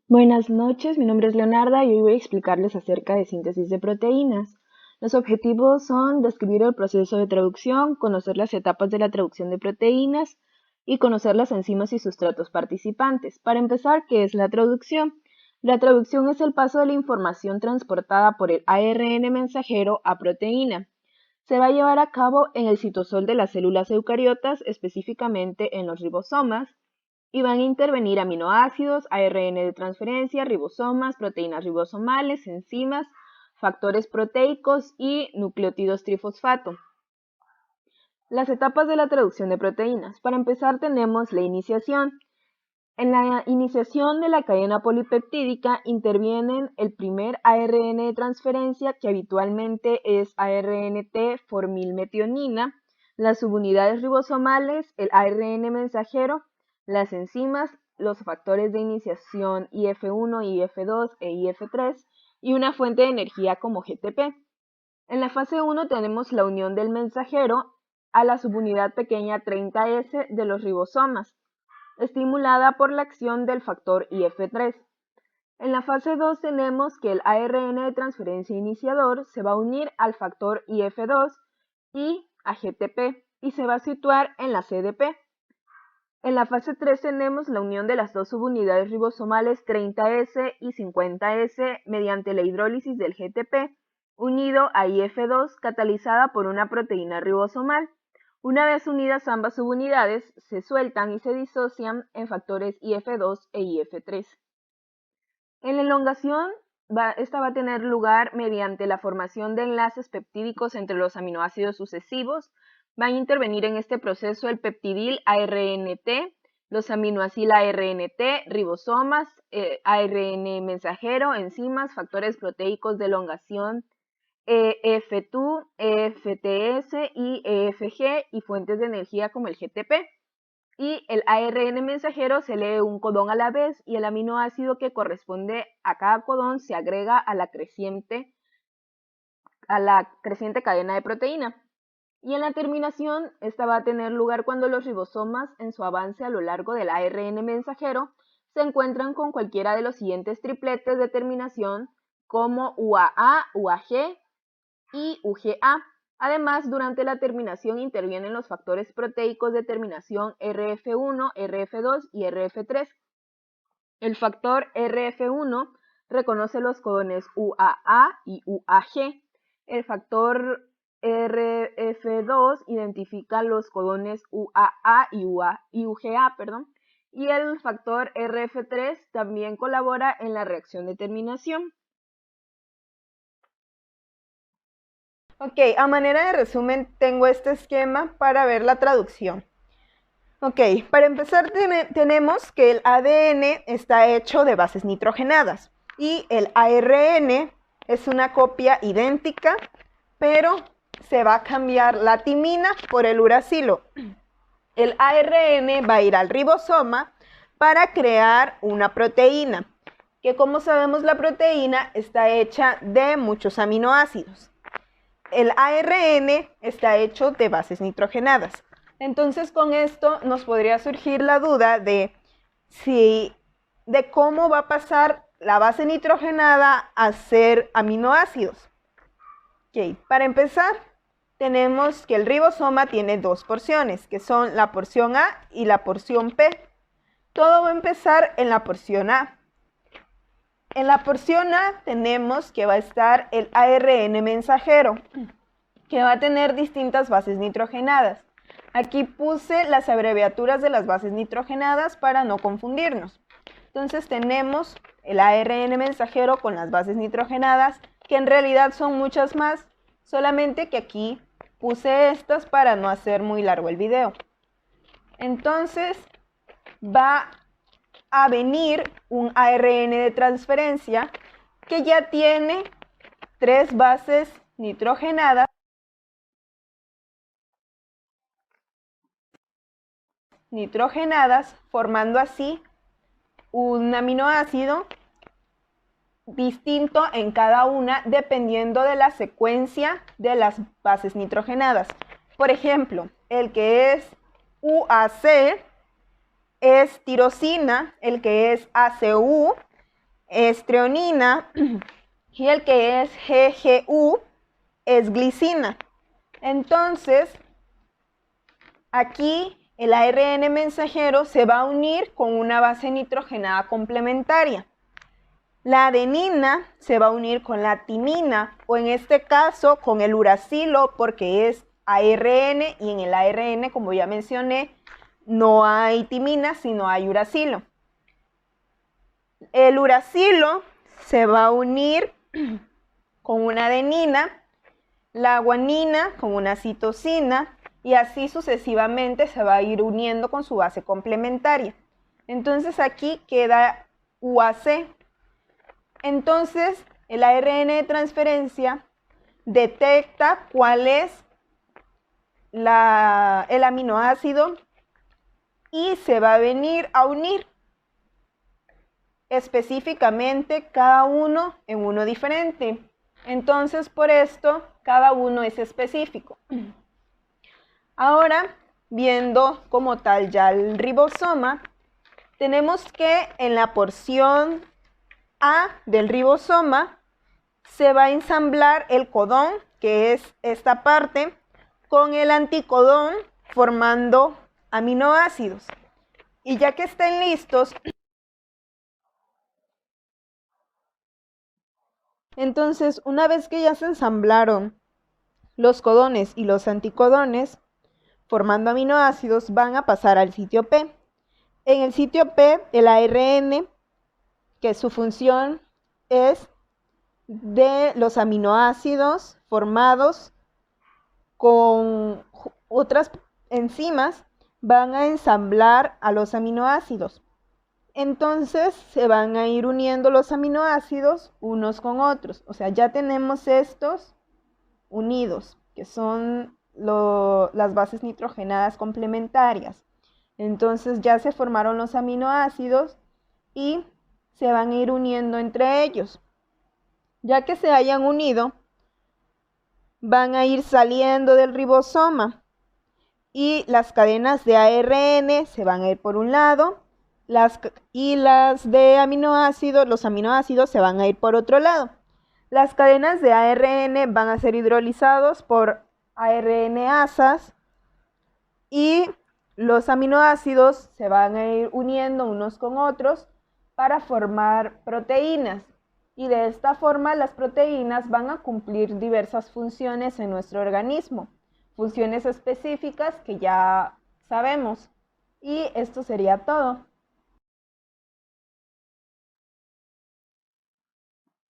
Buenas noches, mi nombre es Leonarda y hoy voy a explicarles acerca de síntesis de proteínas. Los objetivos son describir el proceso de traducción, conocer las etapas de la traducción de proteínas y conocer las enzimas y sustratos participantes. Para empezar, ¿qué es la traducción? La traducción es el paso de la información transportada por el ARN mensajero a proteína. Se va a llevar a cabo en el citosol de las células eucariotas, específicamente en los ribosomas, y van a intervenir aminoácidos, ARN de transferencia, ribosomas, proteínas ribosomales, enzimas, factores proteicos y nucleótidos trifosfato. Las etapas de la traducción de proteínas. Para empezar tenemos la iniciación. En la iniciación de la cadena polipeptídica intervienen el primer ARN de transferencia, que habitualmente es ARNT formilmetionina, las subunidades ribosomales, el ARN mensajero, las enzimas, los factores de iniciación IF1, IF2 e IF3 y una fuente de energía como GTP. En la fase 1 tenemos la unión del mensajero a la subunidad pequeña 30S de los ribosomas, estimulada por la acción del factor IF3. En la fase 2 tenemos que el ARN de transferencia iniciador se va a unir al factor IF2 y a GTP y se va a situar en la CDP. En la fase 3 tenemos la unión de las dos subunidades ribosomales 30S y 50S mediante la hidrólisis del GTP unido a IF2 catalizada por una proteína ribosomal. Una vez unidas ambas subunidades, se sueltan y se disocian en factores IF2 e IF3. En la elongación, esta va a tener lugar mediante la formación de enlaces peptídicos entre los aminoácidos sucesivos. Van a intervenir en este proceso el peptidil ARNT, los aminoacil ARNT, ribosomas, ARN mensajero, enzimas, factores proteicos de elongación, EF2, EFTS y EFG y fuentes de energía como el GTP. Y el ARN mensajero se lee un codón a la vez y el aminoácido que corresponde a cada codón se agrega a la creciente cadena de proteína. Y en la terminación, esta va a tener lugar cuando los ribosomas, en su avance a lo largo del ARN mensajero, se encuentran con cualquiera de los siguientes tripletes de terminación como UAA, UAG y UGA. Además, durante la terminación intervienen los factores proteicos de terminación RF1, RF2 y RF3. El factor RF1 reconoce los codones UAA y UAG. El factor RF2 identifica los codones UAA y UGA, y el factor RF3 también colabora en la reacción de terminación. Ok, a manera de resumen tengo este esquema para ver la traducción. Ok, para empezar tenemos que el ADN está hecho de bases nitrogenadas y el ARN es una copia idéntica, pero se va a cambiar la timina por el uracilo. El ARN va a ir al ribosoma para crear una proteína, que como sabemos la proteína está hecha de muchos aminoácidos. El ARN está hecho de bases nitrogenadas. Entonces con esto nos podría surgir la duda de cómo va a pasar la base nitrogenada a ser aminoácidos. Okay. Para empezar, tenemos que el ribosoma tiene dos porciones, que son la porción A y la porción P. Todo va a empezar en la porción A. En la porción A tenemos que va a estar el ARN mensajero, que va a tener distintas bases nitrogenadas. Aquí puse las abreviaturas de las bases nitrogenadas para no confundirnos. Entonces tenemos el ARN mensajero con las bases nitrogenadas, que en realidad son muchas más, solamente que aquí puse estas para no hacer muy largo el video. Entonces va a venir un ARN de transferencia que ya tiene 3 bases nitrogenadas formando así un aminoácido distinto en cada una dependiendo de la secuencia de las bases nitrogenadas. Por ejemplo, el que es UAC es tirosina, el que es ACU es treonina y el que es GGU es glicina. Entonces, aquí el ARN mensajero se va a unir con una base nitrogenada complementaria. La adenina se va a unir con la timina, o en este caso con el uracilo, porque es ARN, y en el ARN, como ya mencioné, no hay timina, sino hay uracilo. El uracilo se va a unir con una adenina, la guanina con una citosina, y así sucesivamente se va a ir uniendo con su base complementaria. Entonces aquí queda UAC. Entonces el ARN de transferencia detecta cuál es el aminoácido y se va a venir a unir específicamente cada uno en uno diferente. Entonces, por esto, cada uno es específico. Ahora, viendo como tal ya el ribosoma, tenemos que en la porción A del ribosoma se va a ensamblar el codón, que es esta parte, con el anticodón formando aminoácidos. Y ya que estén listos, entonces una vez que ya se ensamblaron los codones y los anticodones, formando aminoácidos, van a pasar al sitio P. En el sitio P, el ARN, que su función es de los aminoácidos formados con otras enzimas, van a ensamblar a los aminoácidos. Entonces se van a ir uniendo los aminoácidos unos con otros. O sea, ya tenemos estos unidos, que son las bases nitrogenadas complementarias. Entonces ya se formaron los aminoácidos y se van a ir uniendo entre ellos. Ya que se hayan unido, van a ir saliendo del ribosoma y las cadenas de ARN se van a ir por un lado y las de aminoácidos, los aminoácidos se van a ir por otro lado. Las cadenas de ARN van a ser hidrolizados por ARNasas y los aminoácidos se van a ir uniendo unos con otros para formar proteínas. Y de esta forma las proteínas van a cumplir diversas funciones en nuestro organismo, funciones específicas que ya sabemos. Y esto sería todo.